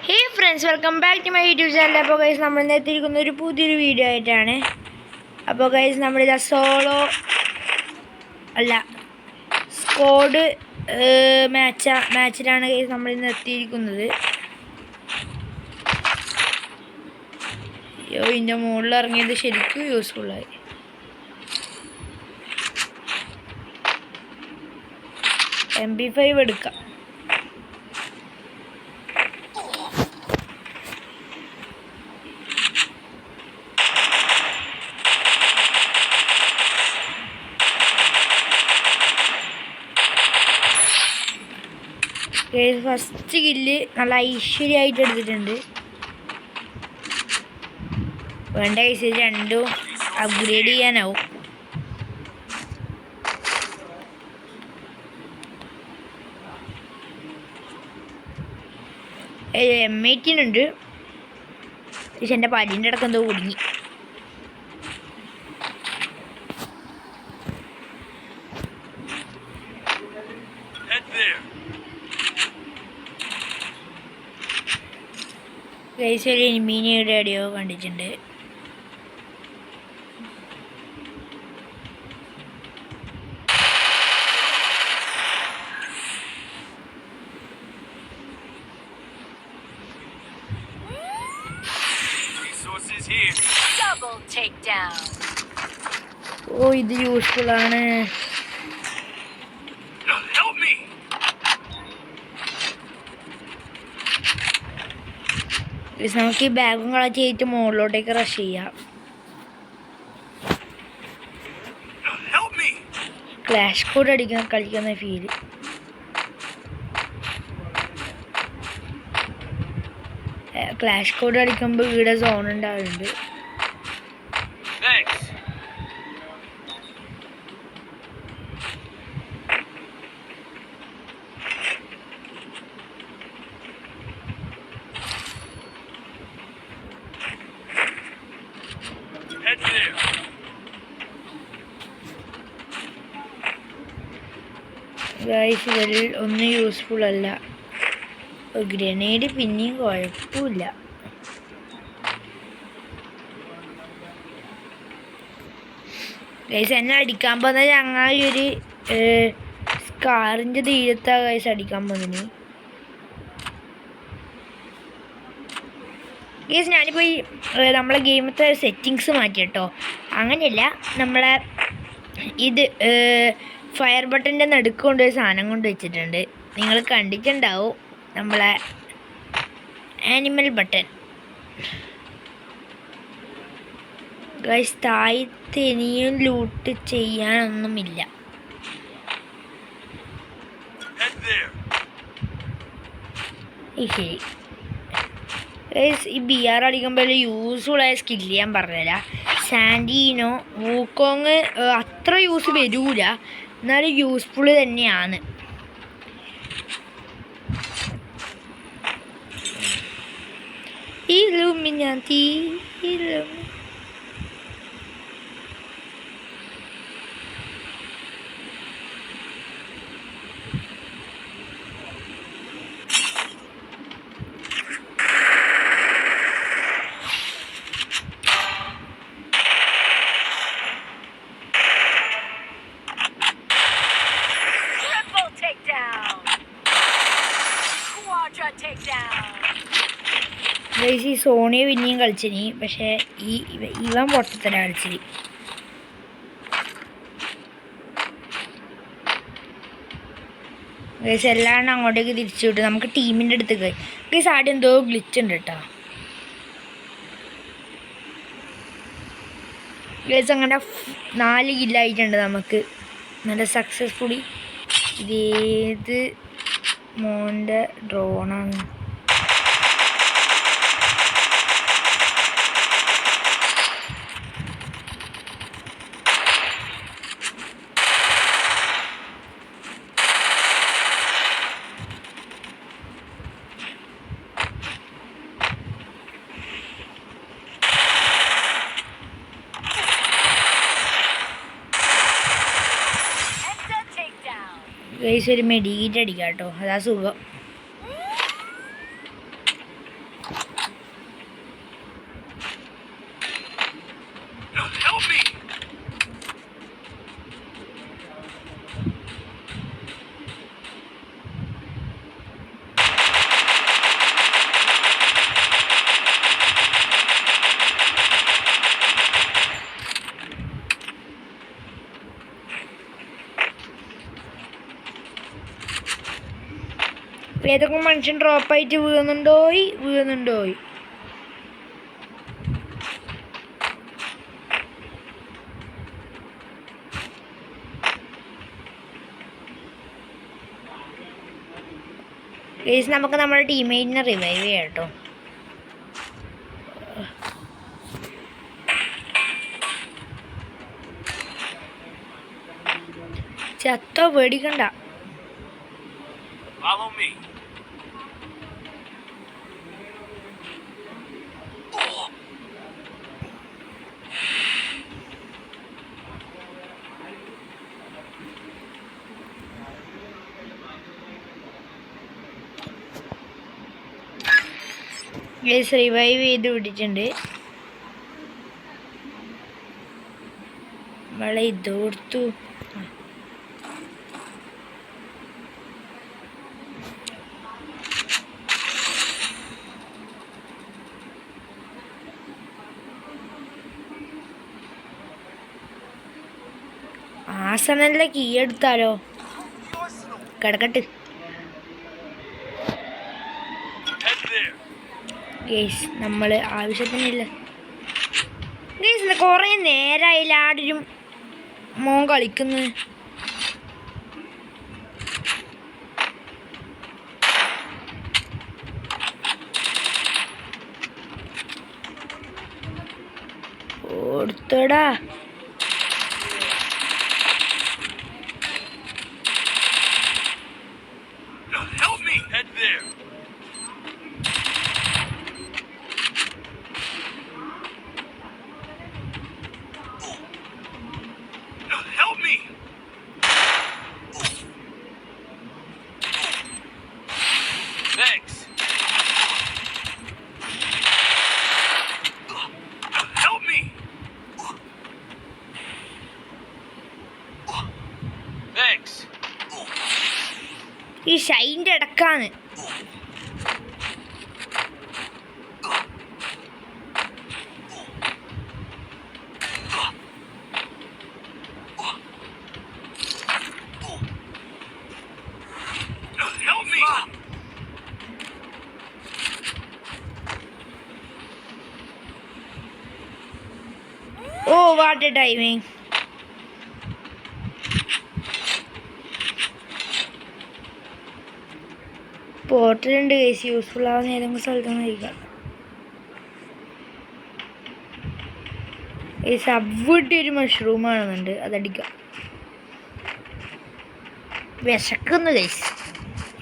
Hey friends, welcome back to my YouTube channel. അപ്പോൾ guys, നമ്മൾ എത്തിയിരിക്കുന്ന ഒരു പുതിയൊരു വീഡിയോ ആയിട്ടാണ്. അപ്പോൾ ഗൈസ്, നമ്മളിതാ സോളോ അല്ല സ്ക്വാഡ് മാച്ചിലാണ് ഗൈസ് നമ്മളിന്ന് എത്തിയിരിക്കുന്നത്. അയ്യോ, ഇതിൻ്റെ മുകളിൽ ഇറങ്ങിയത് ശരിക്കും യൂസ്ഫുള്ളായി. MP5 എടുക്കാം. ഫസ്റ്റ് കില്ല് നല്ല ഐശ്വര്യമായിട്ട് എടുത്തിട്ടുണ്ട്. വേണ്ട കേസ് രണ്ടും അപ്ഗ്രേഡ് ചെയ്യാനാവും. M18 ഉണ്ട്. പക്ഷെ എൻ്റെ പല്ലിൻ്റെ ഇടയ്ക്ക് എന്തോ കുടുങ്ങി. ഗൈസ്, ഒരു എനിമീനിയുടെ അടിയോ കണ്ടിട്ടുണ്ട്. ഓ, ഇത് യൂസ്ഫുൾ ആണ്. നമുക്ക് ഈ ബാഗും കളച്ച് ചെയ്തിട്ട് മുകളിലോട്ടേക്ക് റഷ് ചെയ്യാം. ക്ലാഷ് കോഡ് കളിക്കുന്ന ഫീല്. ക്ലാഷ് കോഡ് അടിക്കുമ്പോൾ ഇവിടെ സോൺ ഉണ്ടാവുന്നുണ്ട്. ഗൈസ്, ഇതിൽ ഒന്നും യൂസ്ഫുൾ അല്ല. ഗ്രനേഡ് പിന്നെയും കുഴപ്പമില്ല. ഗൈസ്, എന്നെ അടിക്കാൻ പോകുന്ന ചങ്ങായി ഒരു സ്കാറിൻ്റെ തീരത്താ ഗൈസ് അടിക്കാൻ പോകുന്നതിന്. ഗൈസ്, ഞാനിപ്പോൾ ഈ നമ്മളെ ഗെയിമത്തെ സെറ്റിങ്സ് മാറ്റി കേട്ടോ. അങ്ങനെയല്ല, നമ്മളെ ഇത് ഫയർ ബട്ടൻ്റെ നടുക്ക് കൊണ്ടൊരു സാധനം കൊണ്ട് വെച്ചിട്ടുണ്ട്. നിങ്ങൾ കണ്ടിട്ടുണ്ടാവും, നമ്മളെ ആനിമൽ ബട്ടൺ. ഗൈസ്, താഴത്ത് ഇനിയും ലൂട്ട് ചെയ്യാനൊന്നുമില്ല. ശരി ഗൈസ്, ഈ BR അടിക്കുമ്പോൾ യൂസ്ഫുള്ളായ സ്കില്ല് ഞാൻ പറഞ്ഞുതരാം. സാൻഡീനോ വൂക്കോങ് അത്ര യൂസ് വരൂല, എന്നാലും യൂസ്ഫുൾ തന്നെയാണ്. ഇലുമിനാറ്റി ഗൈസ്, ഈ സോണിയ പിന്നെയും കളിച്ചിനി. പക്ഷേ ഇവൻ പൊട്ടത്തന്നെ കളിച്ചിനി. ഗൈസ്, എല്ലാം അങ്ങോട്ടേക്ക് തിരിച്ചു വിട്ടു. നമുക്ക് ടീമിൻ്റെ അടുത്തേക്ക് ഗൈസ് ആദ്യം എന്തോ ഗ്ലിച്ച് ഉണ്ട് കേട്ടോ. ഗൈസ്, അങ്ങനെ 4 കില്ലായിട്ടുണ്ട് നമുക്ക്. നല്ല സക്സസ്ഫുള്ളി. ഇതേത് മോൻ്റെ ഡ്രോണാണ്? ഗൈസ്, ഒരു മെഡിക്കേറ്റ് അടിക്കാം കേട്ടോ, അതാ സുഖം. ഏതൊക്കെ മനുഷ്യൻ ഡ്രോപ്പായിട്ട് വീഴുന്നുണ്ടോയി. ഗൈസ് നമുക്ക് നമ്മുടെ ടീമേറ്റിനെ റിവൈവ് ചെയ്യാം കേട്ടോ. ചത്തോ പേടിക്കണ്ട. ഗൈസ് റിവൈവ് ചെയ്ത് വിട്ടിട്ടുണ്ട്. നമ്മളെ ഇതോർത്തു. ആസനല്ലേ കീ എടുത്താലോ? കിടക്കട്ട്. ഗേസ് നമ്മൾ ആവശ്യത്തിനില്ല. ഗേസ് കുറേ നേരമായില്ല ആടൊരു മോൻ കളിക്കുന്നു. ഓർത്തടാ. ഈ ഷൈൻ്റെ ഇടക്കാണ്. Oh what a timing. പോർട്ടലുണ്ട് കേസ്. യൂസ്ഫുൾ ആവുന്ന ഏതെങ്കിലും സ്ഥലത്ത് നിന്ന് കഴിക്കാം. ഈ സബ്വിട്ടി ഒരു മഷ്റൂം ആണെന്നുണ്ട്, അതടിക്കാം. വിശക്കുന്നു കേസ്.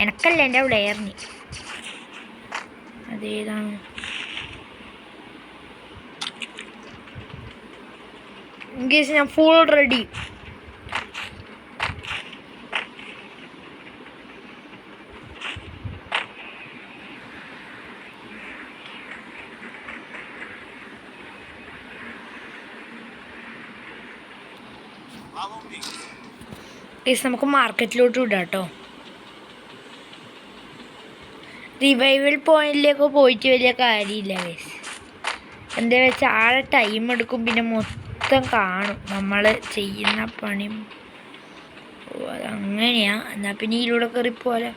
എനക്കല്ല, എൻ്റെ പ്ലെയറിന്. അതേതാണ്? കേസ് ഞാൻ ഫുൾ റെഡി. ഗൈസ് നമുക്ക് മാർക്കറ്റിലോട്ട് വിടാം കേട്ടോ. റിവൈവൽ പോയിന്റിലേക്ക് പോയിട്ട് വലിയ കാര്യമില്ല ഗൈസ്. എന്താ വെച്ചാൽ ആളെ ടൈം എടുക്കും, പിന്നെ മൊത്തം കാണും നമ്മൾ ചെയ്യുന്ന പണിയും. ഓ അതങ്ങനെയാ. എന്നാൽ പിന്നെ ഇതിലൂടെ കയറിപ്പോലെ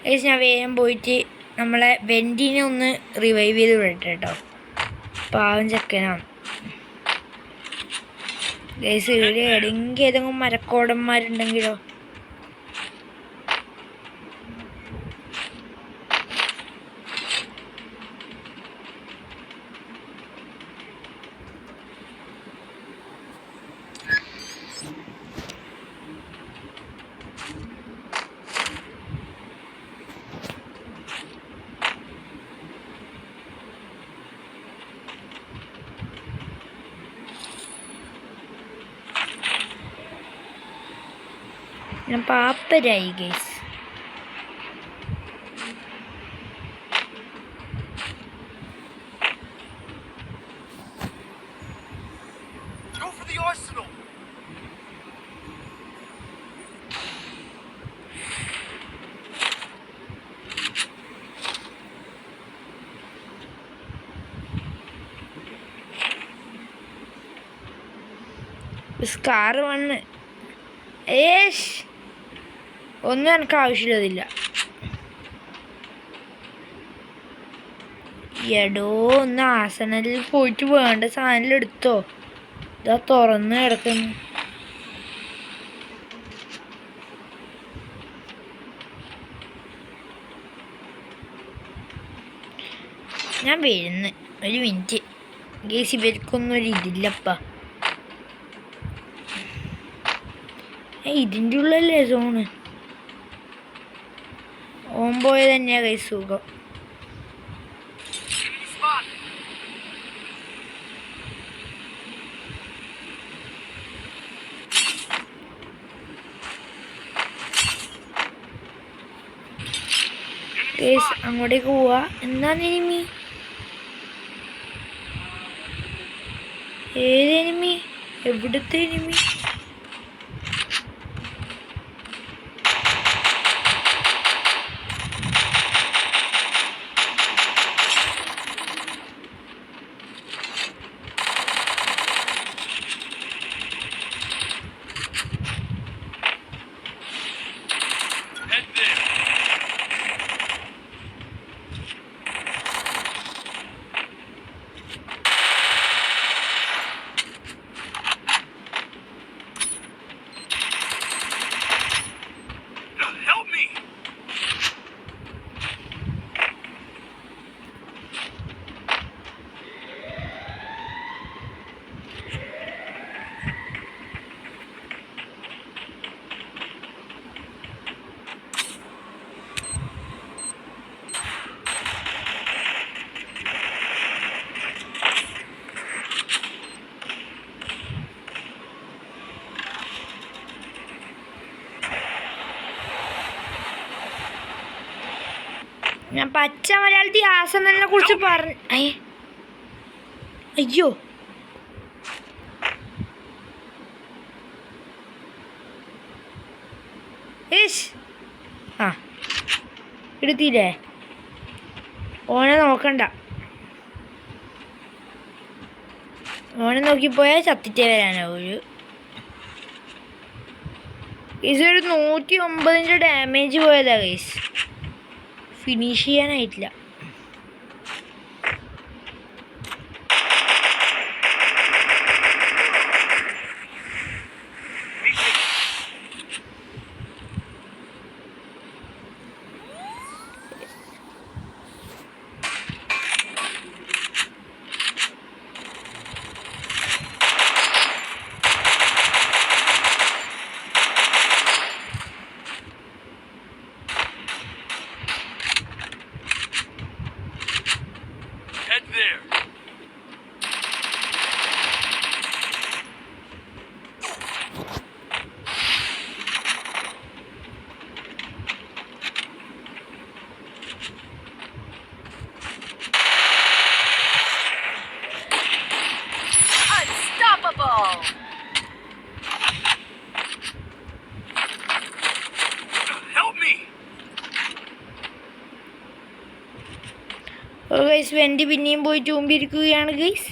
ഗൈസ്. ഞാൻ വേഗം പോയിട്ട് നമ്മളെ വെൻറ്റിനെ ഒന്ന് റിവൈവ് ചെയ്ത് വിടട്ടെ കേട്ടോ. പാവം ചെക്കനാണ് ഗൈസ്. ഇവിടെ എവിടെയെങ്കിലും ഏതെങ്കിലും മരക്കോടന്മാരുണ്ടെങ്കിലോ. ഞാൻ പാപ്പരായി ഗൈസ്. സ്കാർ വന്ന് ഒന്നും എനിക്ക് ആവശ്യമില്ലതില്ല. എടോ ഒന്ന് ആസനലിൽ പോയിട്ട് വേണ്ട സാധനം എടുത്തോ. ഇതാ തുറന്ന് കിടക്കുന്നു. ഞാൻ വരുന്നു, ഒരു മിനിറ്റ്. ഗേസ് ഇവർക്കൊന്നും ഒരു ഇതില്ലപ്പാ. ഇതിൻ്റെ ഉള്ളല്ലേ സോണ്. ഓൻ പോയത് തന്നെയാ ഗൈസ് സുഖം. ഗൈസ് അങ്ങോട്ടേക്ക് പോവാ. എന്താണ് എനിമി? ഏത് എനിമി? എവിടുത്തെ എനിമി? ഞാൻ പച്ച മലയാളത്തിൽ ആസനലിനെ കുറിച്ച് പറഞ്ഞു. അയ്യോ ആ എടുത്തില്ലേ? ഓനെ നോക്കണ്ട. ഓനെ നോക്കിപ്പോയാൽ ചത്തിട്ടേ വരാനാവൂ. ഇതൊരു 109 ഡാമേജ് പോയതാ ഗൈസ്. ഫിനിഷ് ചെയ്യാനായിട്ടില്ല. ഗൈസ് വെൻറ്റി പിന്നെയും പോയി ചൂമ്പിരിക്കുകയാണ് ഗൈസ്.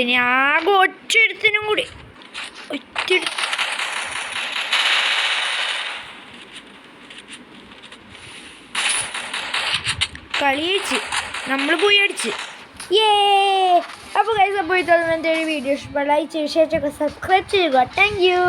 ഇനി ആകെ ഒറ്റെടുത്തിനും കൂടി കളി അടിച്ച് നമ്മൾ പോയി അടിച്ച്. അപ്പോൾ ഗൈസ്, അപ്പോൾ ഇതൊന്നും എൻ്റെ ഒരു വീഡിയോ ഇഷ്ടപ്പെടായി ശേഷം സബ്സ്ക്രൈബ് ചെയ്യുക. Thank you.